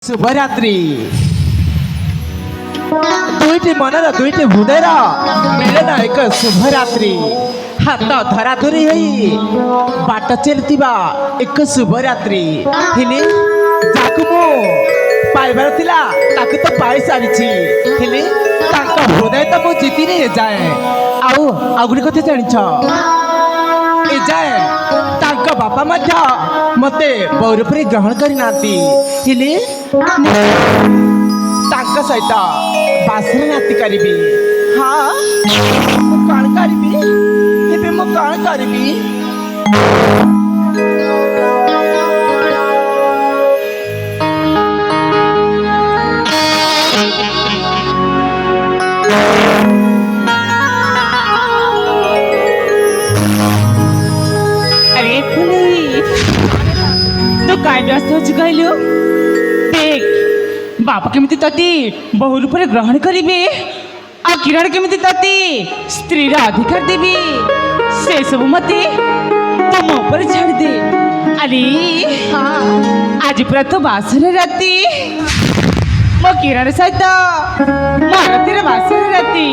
शुभरात्रि दुईटी मनर दुईटी हृदयर मिलन एक शुभरात्रि हाथ धराधरी होई बाट चलुवा एक शुभरात्रि हेले जाकु मो पाइबार थिला ताकु तो पाई सारिछि हेले ताका हृदय तो मो जीति रे जाए आउ गुडी कथे जानिछ ए जाए ताका बापा मध्य मते बौरपुरी ग्रहण करि नाती हेले ताका सहित बासरे नाती करिबी हाँ मु कण करिबी एबे मु कण करिबी अरे फुली तो काय व्यस्त हो कहलु देख बापा केमिति तती बहु रूपे ग्रहण करिबे आ किरण केमिति तती स्त्रीर अधिकार देबी से सब मते तुम ऊपर छाड़ दे अरे हाँ आज पूरा तो बासर राती मो किरण सहित मारतीर बासर राती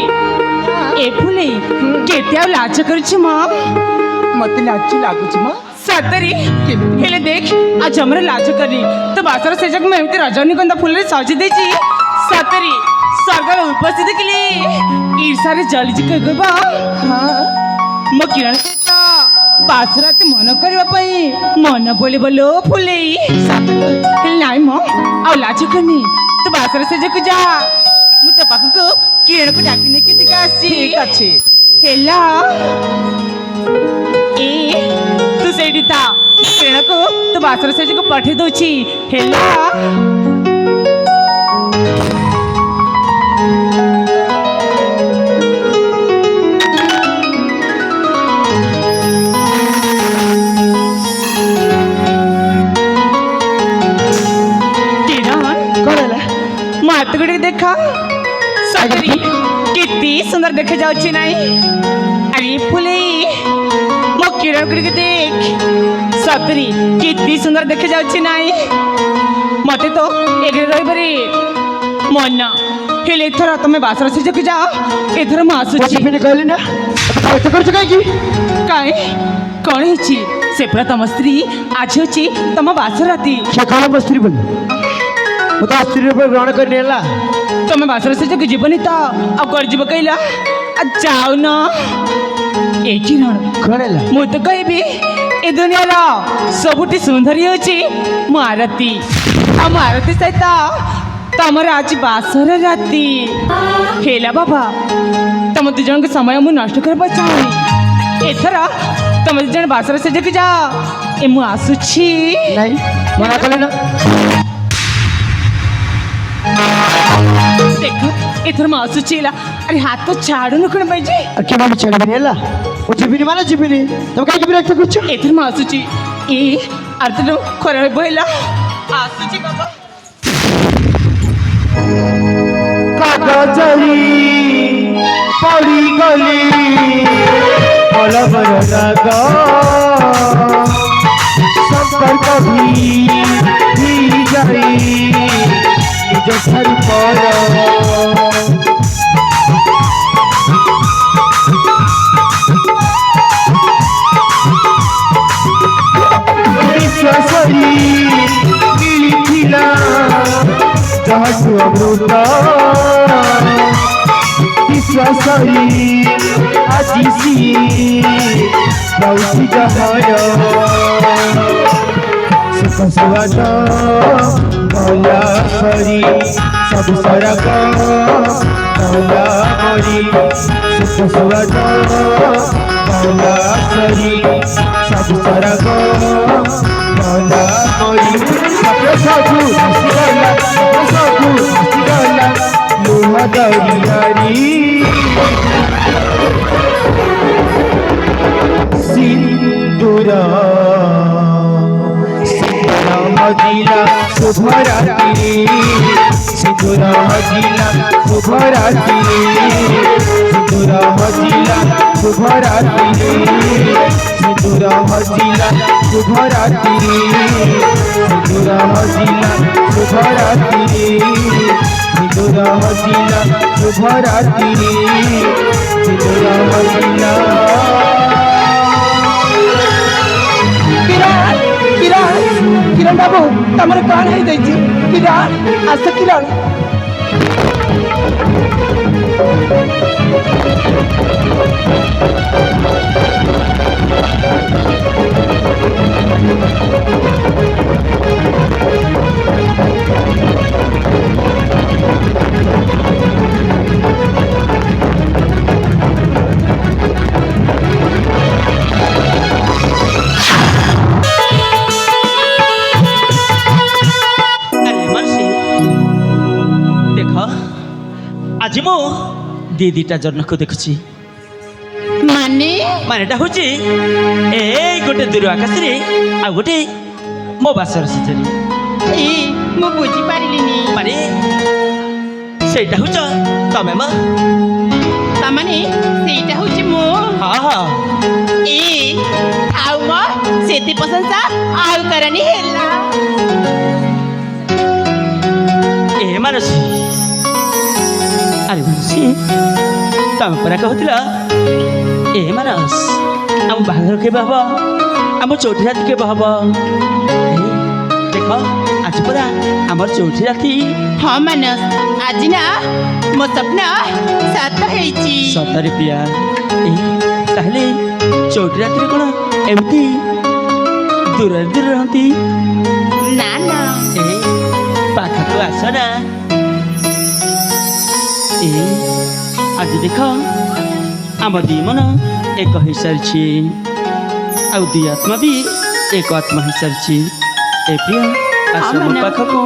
ए फुले केते आ लाज करछु मां मते लाज लागुछि म सतरी हेले देख आज हमरे लाज करी तो बासर से जग में एमती रजनीगंधा फूल सजी देची सतरी स्वर्ग में उपस्थित के लिए ईर्षारे जली जिके गबा हां म किरण तो बासराते मन करबा पई मन बोले बोलो फुले हेले नाइ म आ लाज करनी तो बासर से जग जा मु तो पाखु को किरण को डाकिने के दिका आसी ठीक अछि हेला ए तू सेठी था किरण को तो बासर से को पठे दोची हेला किरण कोला मात गुडी देखा सगरी किती सुंदर देखे जाउची नाही अरे फुले मो किरण गुडी देख सतरी किती सुंदर देखे जाउची नाही मते तो एगरे रहिबरी मन हेले थरा तमे बासर से जक जाओ एथर म आसुची फिर कहली ना तो करछ काई की काय कोण हिची से पूरा तम स्त्री आज होची तम बासर राती सकाळ बस्त्री बोल मु तो स्त्री पर ग्रहण करने ला तमे बासर से जक जीवनी ता अब कर जीव कइला आ जाओ न ए किरण कणेला मु तो कहबी ए दुनियार सबुठी सुंदरी होची मो आरती आ मो आरती सहित तमर आज बासर राती हेला बाबा तम दु जन के समय मु नष्ट करबा चाहनी एथरा तम दु जन बासर से जक जा ए मु आसुछी नहीं मना कले ना देखो एथर म आसुचीला अरे हाथ तो छाडू न कोण पाहिजे क्या माने चढ़ बनेला ओ जीविनी माने जीविनी तुम काई की विरक्त करछ एथर म आसुची ए अर्थ न खरा बहिला आसुची बाबा कागजरी पड़ी गली पलवर राग संपर्क भी जाई निज घर पर विश्वासरी मिलिथिला जहासु अमृत विश्वासरी आजिसी बहुती जहाय सुख सुवाद कला हरी सब सरक कला हरी सुख सुवाद कला हरी सब सरक कला हरी सब हसीगला लुह दरियारी सिंदूर मदिला शुभरात्रि सिंदूर मदिला शुभरात्रि সিঁদুর হজিলা শুভ রাত্রি সিঁদুর হজিলা শুভ রাত্রি সিঁদুর হজিলা শুভ রাত্রি সিঁদুর হজিলা শুভ রাত্রি সিঁদুর হজিলা কিরণ কিরণ কিরণ বাবু তোমার কଣ ହେଇଯାଇଛି কিরণ আস কিরণ আজি মু দিদিটা জন্মକୁ ଦେଖୁଛି ମାନେଟା ହଉଛି ଏଇ ଗୋଟେ ଦୂର ଆକାଶରେ ଆଉ ଗୋଟେ ମୋ ବାସର ସୂଚନା ମୁଁ ବୁଝିପାରିଲିନି ମାନେ ସେଇଟା ହଉଛ ତମେ ମା ତାମାନେ ସେଇଟା ହଉଛି ମୁଁ ହଁ ହଁ ଆଉ ମୋ ସେତି ପ୍ରଶଂସା ଆଉ କରନି ହେଲା ଏ ମାନସୀ ଆରେ ମାନସୀ ତମେ ପରା କହୁଥିଲ ଏ ମାନସ ଆମ ବାହାଘର କେବେ ହବ ଆମ ଚଉଠି ରାତି କେବେ ହବ ଦେଖ ଆଜି ପରା ଆମର ଚଉଠି ରାତି ହଁ ମାନସ ଆଜି ନା ମୋ ସ୍ୱପ୍ନ ସାତ ହେଇଛି ସତରେ ପ୍ରିୟା ତାହେଲେ ଚଉଠି ରାତିରେ କ'ଣ ଏମିତି ଦୂରରେ ଦୂରରେ ରହନ୍ତି ନା ନା ପାଖକୁ ଆସ ନା ଆଜି ଦେଖ ଆମ ଦି ମନ ଏକ ହେଇସାରିଛି ଆଉ ଦି ଆତ୍ମା ବି ଏକ ଆତ୍ମା ହେଇସାରିଛି ଏ ପ୍ରିୟ ଆସ ମୋ ପାଖକୁ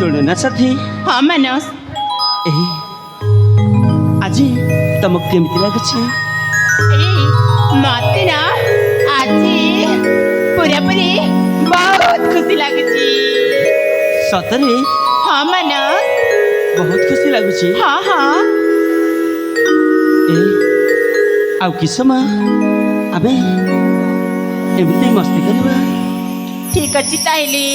ଶୁଣୁନା ସାଥୀ ହଁ ମାନସ ଆଜି ତମକୁ କେମିତି ଲାଗୁଛି ମତେ ନା ଆଜି ପୁରାପୁରି ବହୁତ ଖୁସି ଲାଗୁଛି ସତରେ ହଁ ମାନସ ବହୁତ ଖୁସି ଲାଗୁଛି ହଁ ହଁ ଆଉ କି ସମୟ ଆମେ ଏମିତି ମସ୍ତି କରିବା ଠିକ ଅଛି ତାହେଲେ